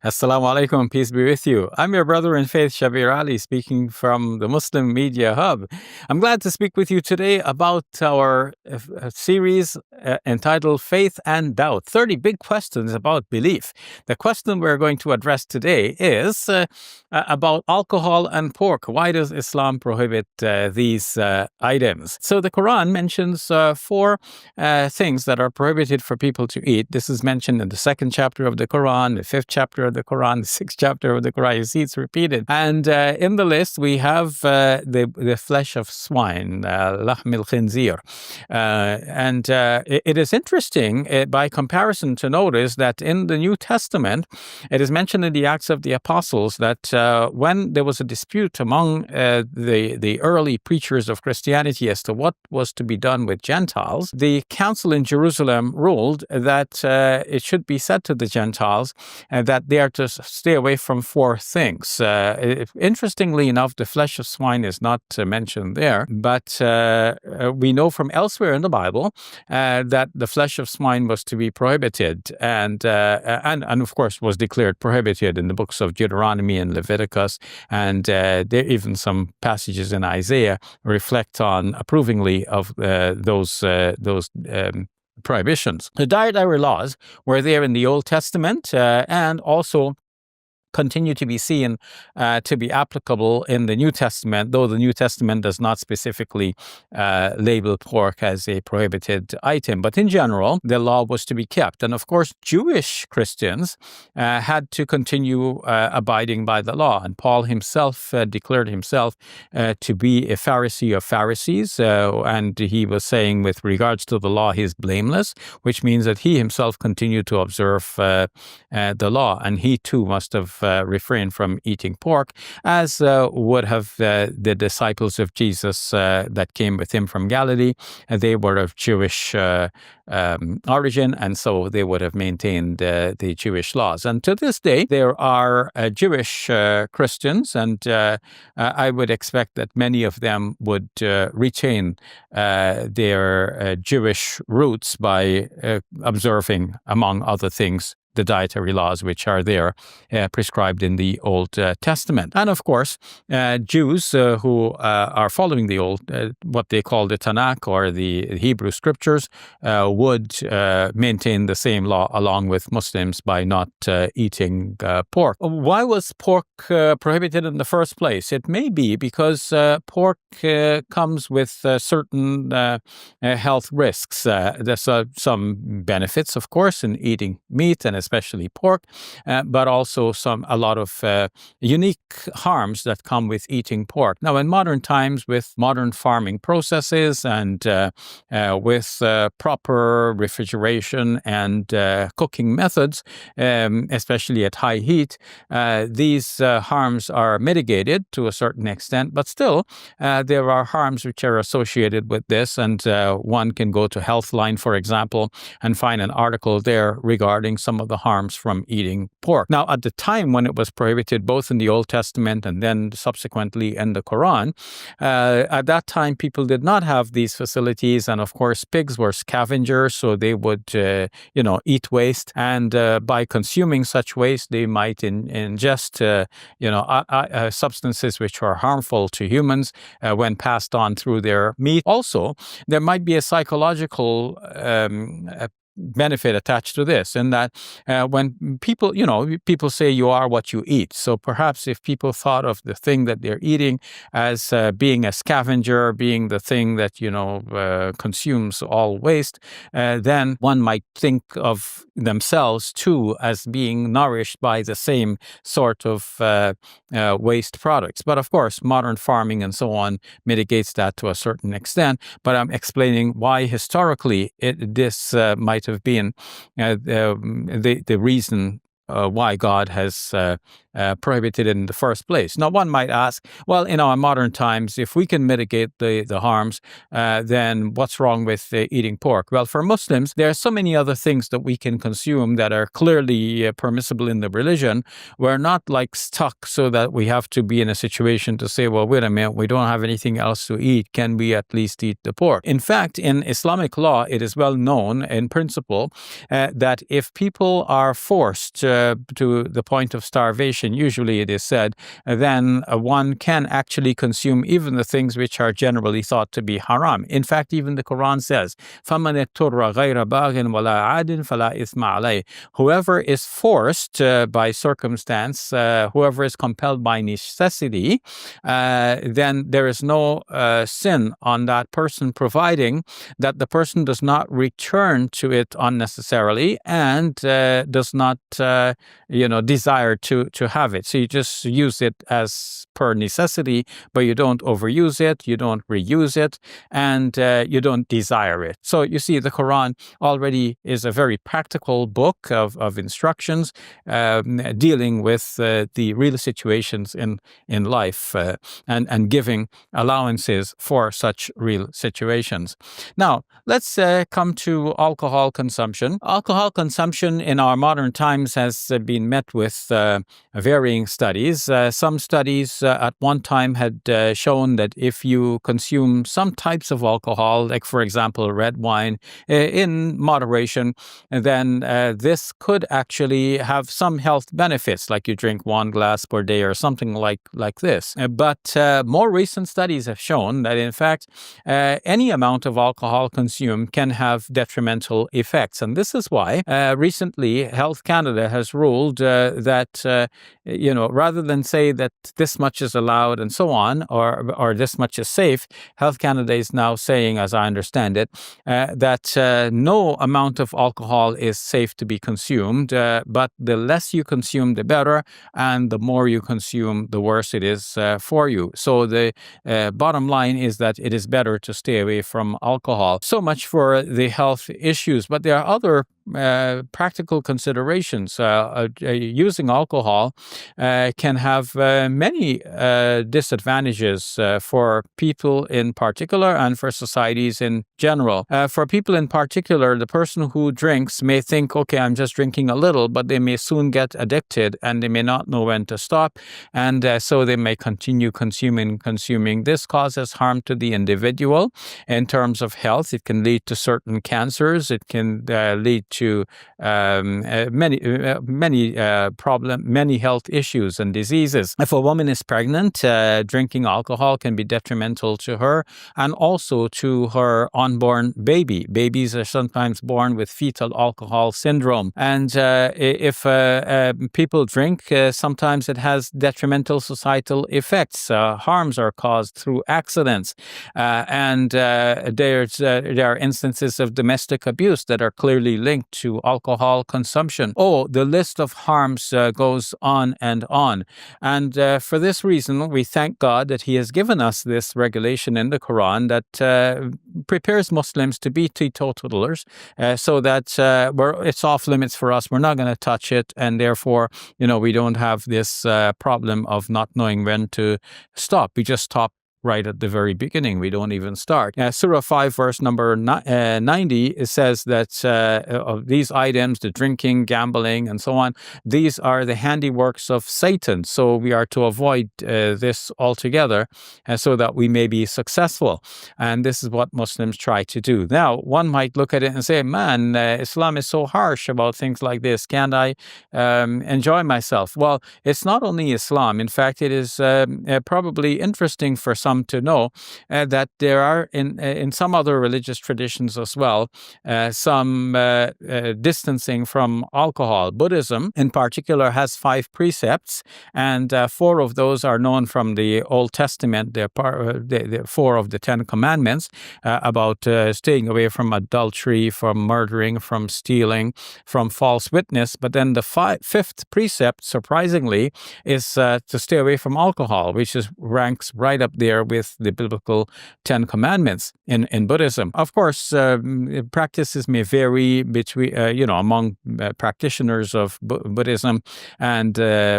Assalamu alaikum, peace be with you. I'm your brother in faith, Shabir Ally, speaking from the Muslim Media Hub. I'm glad to speak with you today about our series entitled Faith and Doubt, 30 Big Questions About Belief. The question we're going to address today is about alcohol and pork. Why does Islam prohibit these items? So the Quran mentions four things that are prohibited for people to eat. This is mentioned in the second chapter of the Quran, the fifth chapter of the Quran, the sixth chapter of the Quran. You see, it's repeated. And in the list, we have the flesh of swine, lahm al-khinzir. And it is interesting, by comparison, to notice that in the New Testament, it is mentioned in the Acts of the Apostles that when there was a dispute among the early preachers of Christianity as to what was to be done with Gentiles, the council in Jerusalem ruled that it should be said to the Gentiles that they are to stay away from four things. Interestingly enough, the flesh of swine is not mentioned there, but we know from elsewhere in the Bible that the flesh of swine was to be prohibited, and of course was declared prohibited in the books of Deuteronomy and Leviticus, and there even some passages in Isaiah reflect on approvingly of those prohibitions. The dietary laws were there in the Old Testament and also continue to be seen to be applicable in the New Testament, though the New Testament does not specifically label pork as a prohibited item. But in general, the law was to be kept. And of course, Jewish Christians had to continue abiding by the law. And Paul himself declared himself to be a Pharisee of Pharisees. And he was saying with regards to the law, he's blameless, which means that he himself continued to observe the law. And he too must have refrain from eating pork, as would have the disciples of Jesus that came with him from Galilee. They were of Jewish origin, and so they would have maintained the Jewish laws. And to this day, there are Jewish Christians, and I would expect that many of them would retain their Jewish roots by observing, among other things, the dietary laws which are there prescribed in the Old Testament. And of course, Jews who are following the old, what they call the Tanakh or the Hebrew scriptures, would maintain the same law along with Muslims by not eating pork. Why was pork prohibited in the first place? It may be because pork comes with certain health risks. There's some benefits, of course, in eating meat and especially pork, but also a lot of unique harms that come with eating pork. Now, in modern times, with modern farming processes and with proper refrigeration and cooking methods, especially at high heat, these harms are mitigated to a certain extent, but still there are harms which are associated with this, and one can go to Healthline, for example, and find an article there regarding some of the harms from eating pork. Now, at the time when it was prohibited, both in the Old Testament and then subsequently in the Quran, at that time people did not have these facilities, and of course pigs were scavengers, so they would eat waste, and by consuming such waste they might ingest substances which are harmful to humans when passed on through their meat. Also, there might be a psychological benefit attached to this, in that when people say you are what you eat. So perhaps if people thought of the thing that they're eating as being a scavenger, being the thing that consumes all waste, then one might think of themselves too as being nourished by the same sort of waste products. But of course, modern farming and so on mitigates that to a certain extent. But I'm explaining why historically this might have been the reason why God has prohibited it in the first place. Now, one might ask, well, in our modern times, if we can mitigate the harms, then what's wrong with eating pork? Well, for Muslims, there are so many other things that we can consume that are clearly permissible in the religion. We're not like stuck so that we have to be in a situation to say, well, wait a minute, we don't have anything else to eat. Can we at least eat the pork? In fact, in Islamic law, it is well known in principle that if people are forced to the point of starvation, usually it is said, then one can actually consume even the things which are generally thought to be haram. In fact, even the Quran says, فَمَنِ اضْطُرَّ غَيْرَ بَاغٍ وَلَا عَادٍ فَلَا إِثْمَ عَلَيْهِ. Whoever is forced by circumstance, whoever is compelled by necessity, then there is no sin on that person, providing that the person does not return to it unnecessarily and does not, desire to have it. So you just use it as per necessity, but you don't overuse it, you don't reuse it, and you don't desire it. So you see, the Quran already is a very practical book of instructions dealing with the real situations in life and giving allowances for such real situations. Now, let's come to alcohol consumption. Alcohol consumption in our modern times has been met with varying studies. Some studies at one time had shown that if you consume some types of alcohol, like for example red wine, in moderation, then this could actually have some health benefits, like you drink 1 glass per day or something like this. But more recent studies have shown that in fact any amount of alcohol consumed can have detrimental effects. And this is why recently Health Canada has ruled that rather than say that this much is allowed and so on, or this much is safe, Health Canada is now saying, as I understand it, that no amount of alcohol is safe to be consumed, but the less you consume, the better, and the more you consume, the worse it is for you. So the bottom line is that it is better to stay away from alcohol. So much for the health issues, but there are other practical considerations. Using alcohol can have many disadvantages for people in particular and for societies in general. For people in particular, the person who drinks may think, okay, I'm just drinking a little, but they may soon get addicted and they may not know when to stop, and so they may continue consuming. This causes harm to the individual in terms of health. It can lead to certain cancers. It can lead to many health issues and diseases. If a woman is pregnant, drinking alcohol can be detrimental to her and also to her unborn baby. Babies are sometimes born with fetal alcohol syndrome, and if people drink, sometimes it has detrimental societal effects. Harms are caused through accidents, and there are instances of domestic abuse that are clearly linked to alcohol consumption. Oh, the list of harms goes on and on. And for this reason, we thank God that He has given us this regulation in the Quran that prepares Muslims to be teetotalers, so that it's off limits for us. We're not going to touch it, and therefore, we don't have this problem of not knowing when to stop. We just stop right at the very beginning. We don't even start. Surah 5, verse number 90, it says that of these items, the drinking, gambling, and so on, these are the handiworks of Satan. So we are to avoid this altogether so that we may be successful. And this is what Muslims try to do. Now, one might look at it and say, man, Islam is so harsh about things like this. Can't I enjoy myself? Well, it's not only Islam. In fact, it is probably interesting for some to know that there are in some other religious traditions as well some distancing from alcohol. Buddhism in particular has 5 precepts, and 4 of those are known from the Old Testament. They're 4 of the 10 commandments about staying away from adultery, from murdering, from stealing, from false witness. But then the 5th precept, surprisingly, is to stay away from alcohol, which ranks right up there with the biblical 10 commandments in Buddhism. Of course, practices may vary between, among practitioners of Buddhism and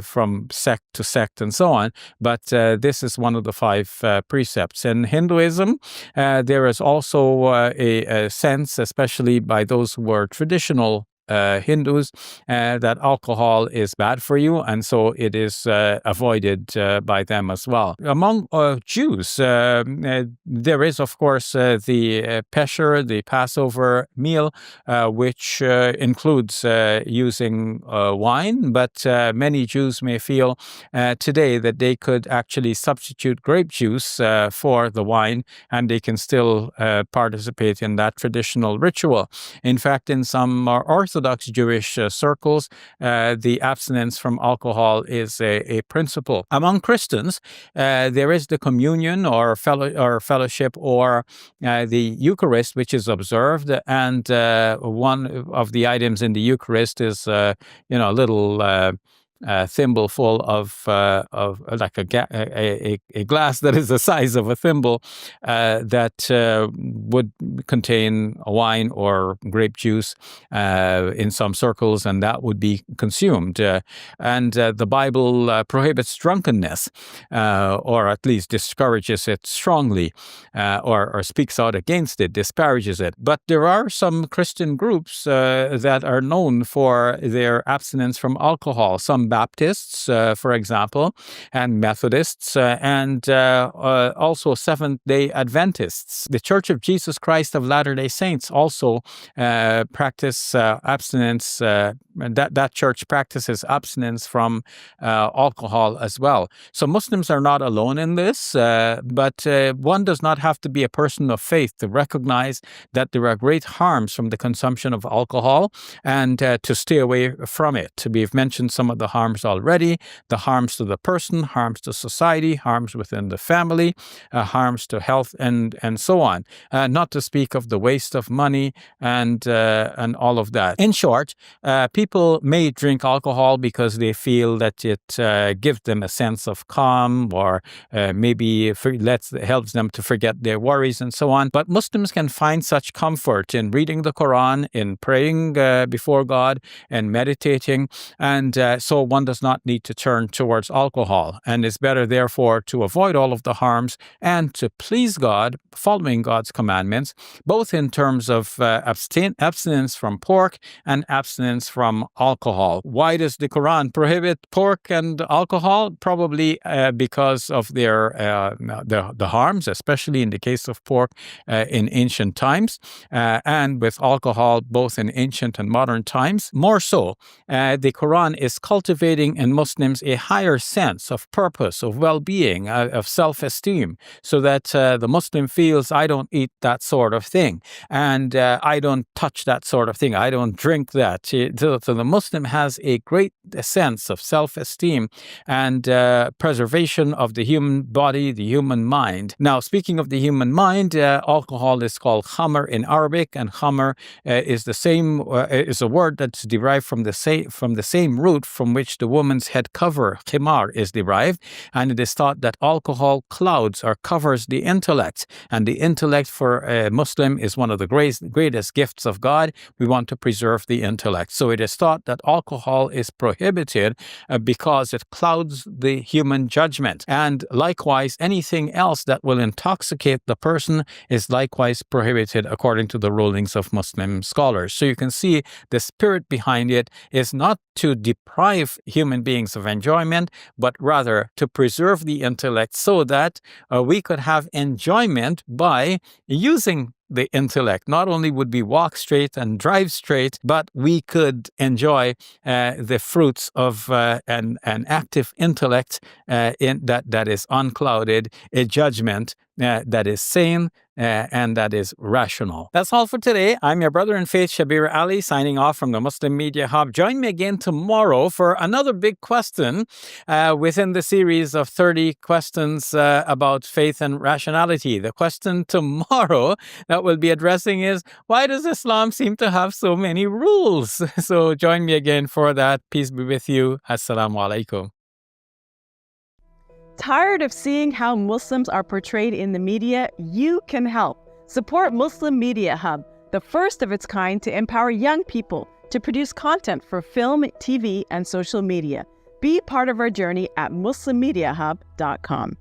from sect to sect and so on. But this is one of the 5 precepts. In Hinduism, there is also a sense, especially by those who are traditional Hindus that alcohol is bad for you, and so it is avoided by them as well. Among Jews, there is, of course, the Pesher, the Passover meal, which includes using wine, but many Jews may feel today that they could actually substitute grape juice for the wine, and they can still participate in that traditional ritual. In fact, in some Orthodox Jewish circles, the abstinence from alcohol is a principle. Among Christians, there is the communion or fellowship or the Eucharist, which is observed, and one of the items in the Eucharist is a little thimble full of like a glass that is the size of a thimble that would contain wine or grape juice in some circles, and that would be consumed. And the Bible prohibits drunkenness, or at least discourages it strongly, or speaks out against it, disparages it. But there are some Christian groups that are known for their abstinence from alcohol. Some Baptists, for example, and Methodists, and also Seventh-day Adventists. The Church of Jesus Christ of Latter-day Saints also practice abstinence. That church practices abstinence from alcohol as well. So Muslims are not alone in this, but one does not have to be a person of faith to recognize that there are great harms from the consumption of alcohol and to stay away from it. We've mentioned some of the harms already: the harms to the person, harms to society, harms within the family, harms to health, and so on. Not to speak of the waste of money and all of that. In short, people may drink alcohol because they feel that it gives them a sense of calm, or maybe helps them to forget their worries and so on. But Muslims can find such comfort in reading the Quran, in praying before God, and meditating, and so one does not need to turn towards alcohol. And it's better, therefore, to avoid all of the harms and to please God, following God's commandments, both in terms of abstinence from pork and abstinence from alcohol. Why does the Quran prohibit pork and alcohol? Probably because of the harms, especially in the case of pork in ancient times, and with alcohol both in ancient and modern times. More so, the Quran is cultivating in Muslims a higher sense of purpose, of well-being, of self-esteem, so that the Muslim feels, I don't eat that sort of thing, and I don't touch that sort of thing, I don't drink that. So the Muslim has a great sense of self-esteem and preservation of the human body, the human mind. Now, speaking of the human mind, alcohol is called khamr in Arabic, and khamr is a word that's derived from the same root from which the woman's head cover, khimar, is derived, and it is thought that alcohol clouds or covers the intellect, and the intellect for a Muslim is one of the greatest gifts of God. We want to preserve the intellect. So it is thought that alcohol is prohibited because it clouds the human judgment. And likewise, anything else that will intoxicate the person is likewise prohibited according to the rulings of Muslim scholars. So you can see the spirit behind it is not to deprive human beings of enjoyment, but rather to preserve the intellect so that we could have enjoyment by using the intellect. Not only would we walk straight and drive straight, but we could enjoy the fruits of an active intellect that is unclouded, a judgment that is sane and that is rational. That's all for today. I'm your brother in faith, Shabir Ally, signing off from the Muslim Media Hub. Join me again tomorrow for another big question within the series of 30 questions about faith and rationality. The question tomorrow that we'll be addressing is, why does Islam seem to have so many rules? So join me again for that. Peace be with you. Assalamu alaikum. Tired of seeing how Muslims are portrayed in the media? You can help. Support Muslim Media Hub, the first of its kind to empower young people to produce content for film, TV, and social media. Be part of our journey at muslimmediahub.com.